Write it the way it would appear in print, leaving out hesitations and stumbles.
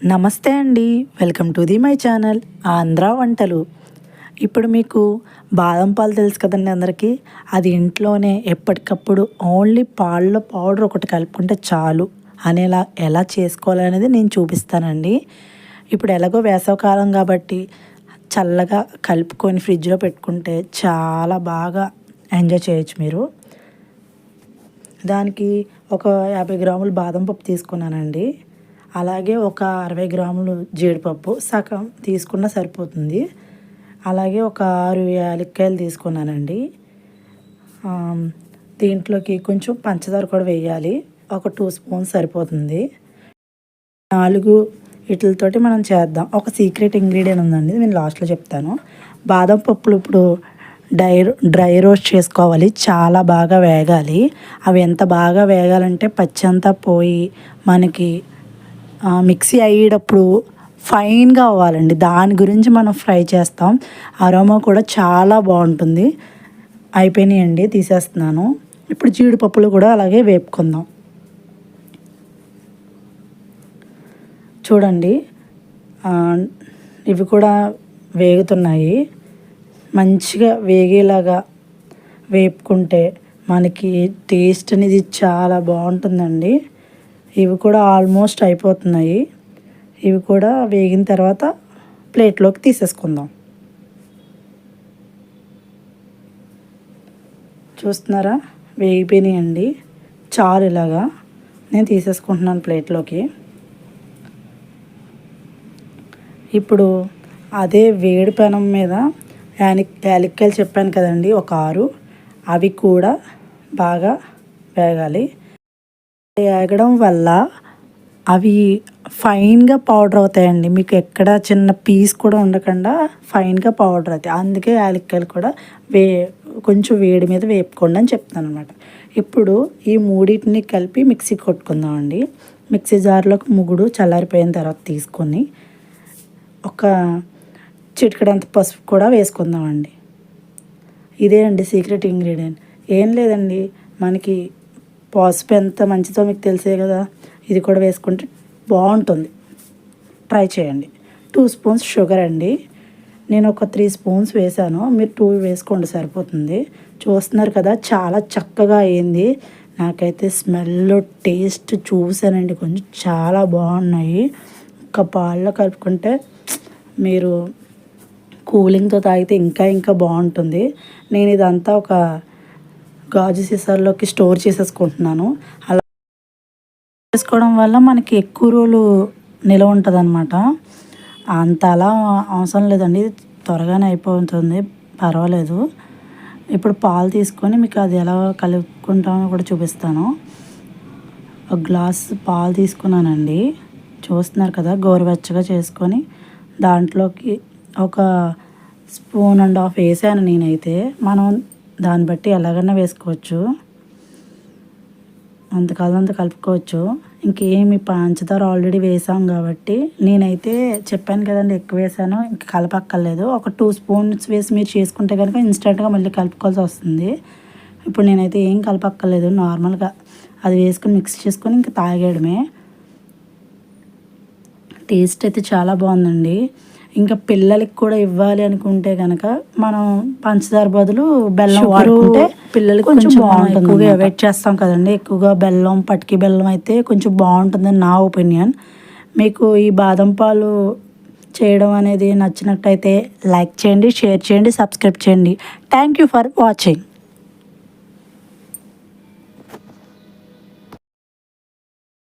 నమస్తే అండి, welcome to the my channel Andhra వంటలు. ఇప్పుడు మీకు బాదం పాలు తెలుసు కదండి అందరికీ. అది ఇంట్లోనే ఎప్పటికప్పుడు ఓన్లీ పాలలో పౌడర్ ఒకటి కలుపుకుంటే చాలు అనేలా ఎలా చేసుకోవాలనేది నేను చూపిస్తానండి. ఇప్పుడు ఎలాగో వేసవకాలం కాబట్టి చల్లగా కలుపుకొని ఫ్రిడ్జ్లో పెట్టుకుంటే చాలా బాగా ఎంజాయ్ చేయొచ్చు మీరు. దానికి ఒక 50 గ్రాములు బాదం పప్పు తీసుకున్నానండి. అలాగే ఒక 60 గ్రాములు జీడిపప్పు సగం తీసుకున్నా సరిపోతుంది. అలాగే ఒక 6 యాలక్కాయలు తీసుకున్నానండి. దీంట్లోకి కొంచెం పంచదార కూడా వేయాలి. ఒక 2 స్పూన్స్ సరిపోతుంది. 4 వీటితోటి మనం చేద్దాం. ఒక సీక్రెట్ ఇంగ్రీడియంట్ ఉందండి, నేను లాస్ట్లో చెప్తాను. బాదం పప్పులు ఇప్పుడు డ్రై రోస్ట్ చేసుకోవాలి. చాలా బాగా వేగాలి. అవి ఎంత బాగా వేగాలంటే పచ్చి అంతా పోయి మనకి మిక్సీ అయ్యేటప్పుడు ఫైన్గా అవ్వాలండి. దాని గురించి మనం ఫ్రై చేస్తాం. అరోమా కూడా చాలా బాగుంటుంది. అయిపోయినాయండి, తీసేస్తున్నాను. ఇప్పుడు జీడిపప్పులు కూడా అలాగే వేపుకుందాం. చూడండి, ఇవి కూడా వేగుతున్నాయి. మంచిగా వేగేలాగా వేపుకుంటే మనకి టేస్ట్ అనేది చాలా బాగుంటుందండి. ఇవి కూడా ఆల్మోస్ట్ అయిపోతున్నాయి. ఇవి కూడా వేగిన తర్వాత ప్లేట్లోకి తీసేసుకుందాం. చూస్తున్నారా, వేగిపోయినాయండి. చాలు, ఇలాగా నేను తీసేసుకుంటున్నాను ప్లేట్లోకి. ఇప్పుడు అదే వేడి పెనం మీద యాలక్కాయలు చెప్పాను కదండి, ఒక 6, అవి కూడా బాగా వేగాలి. వేగడం వల్ల అవి ఫైన్గా పౌడర్ అవుతాయండి. మీకు ఎక్కడ చిన్న పీస్ కూడా ఉండకుండా ఫైన్గా పౌడర్ అవుతాయి. అందుకే యాలక్కాయలు కూడా కొంచెం వేడి మీద వేపుకోండి అని చెప్తాను అనమాట. ఇప్పుడు ఈ మూడింటిని కలిపి మిక్సీ కొట్టుకుందామండి. మిక్సీ జార్లోకి ముగుడు చల్లారిపోయిన తర్వాత తీసుకొని ఒక చిటికెడంత పసుపు కూడా వేసుకుందామండి. ఇదే అండి సీక్రెట్ ఇంగ్రీడియంట్. ఏం లేదండి, మనకి పసుపు ఎంత మంచిదో మీకు తెలిసే కదా. ఇది కూడా వేసుకుంటే బాగుంటుంది, ట్రై చేయండి. 2 స్పూన్స్ షుగర్ అండి. నేను ఒక 3 స్పూన్స్ వేసాను, మీరు 2 వేసుకోండి సరిపోతుంది. చూస్తున్నారు కదా, చాలా చక్కగా అయింది. నాకైతే స్మెల్ టేస్ట్ చూసానండి, కొంచెం చాలా బాగున్నాయి. ఒక పాలలో కలుపుకుంటే మీరు కూలింగ్తో తాగితే ఇంకా బాగుంటుంది. నేను ఇదంతా ఒక గాజు సీసాల్లోకి స్టోర్ చేసేసుకుంటున్నాను. అలా చేసుకోవడం వల్ల మనకి ఎక్కువ రోజులు నిలవ ఉంటుంది అనమాట. అంత అలా అవసరం లేదండి, త్వరగానే అయిపోతుంది, పర్వాలేదు. ఇప్పుడు పాలు తీసుకొని మీకు అది ఎలా కలుపుకుంటామో కూడా చూపిస్తాను. ఒక గ్లాస్ పాలు తీసుకున్నానండి. చూస్తున్నారు కదా, గోరువెచ్చగా చేసుకొని దాంట్లోకి ఒక 1.5 స్పూన్ వేసాను నేనైతే. మనం దాన్ని బట్టి ఎలాగైనా వేసుకోవచ్చు, అంత కలుపుకోవచ్చు. ఇంకేమి పంచదార ఆల్రెడీ వేసాం కాబట్టి నేనైతే చెప్పాను కదండి, ఎక్కువ వేసాను, ఇంకా కలపక్కర్లేదు. ఒక 2 స్పూన్స్ వేసి మీరు చేసుకుంటే కనుక ఇన్స్టెంట్గా మళ్ళీ కలుపుకోవాల్సి వస్తుంది. ఇప్పుడు నేనైతే ఏం కలపక్కర్లేదు, నార్మల్గా అది వేసుకొని మిక్స్ చేసుకొని ఇంకా తాగేయడమే. టేస్ట్ అయితే చాలా బాగుందండి. ఇంకా పిల్లలకి కూడా ఇవ్వాలి అనుకుంటే కనుక మనం పంచదార బదులు బెల్లం వాడుకుంటే పిల్లలకి కొంచెం బాగుంటుంది. ఎక్కువగా అవాయిడ్ చేస్తాం కదండి, ఎక్కువగా బెల్లం, పటికి బెల్లం అయితే కొంచెం బాగుంటుందని నా ఒపీనియన్. మీకు ఈ బాదం పాలు చేయడం అనేది నచ్చినట్టయితే లైక్ చేయండి, షేర్ చేయండి, సబ్స్క్రైబ్ చేయండి. Thank you for watching.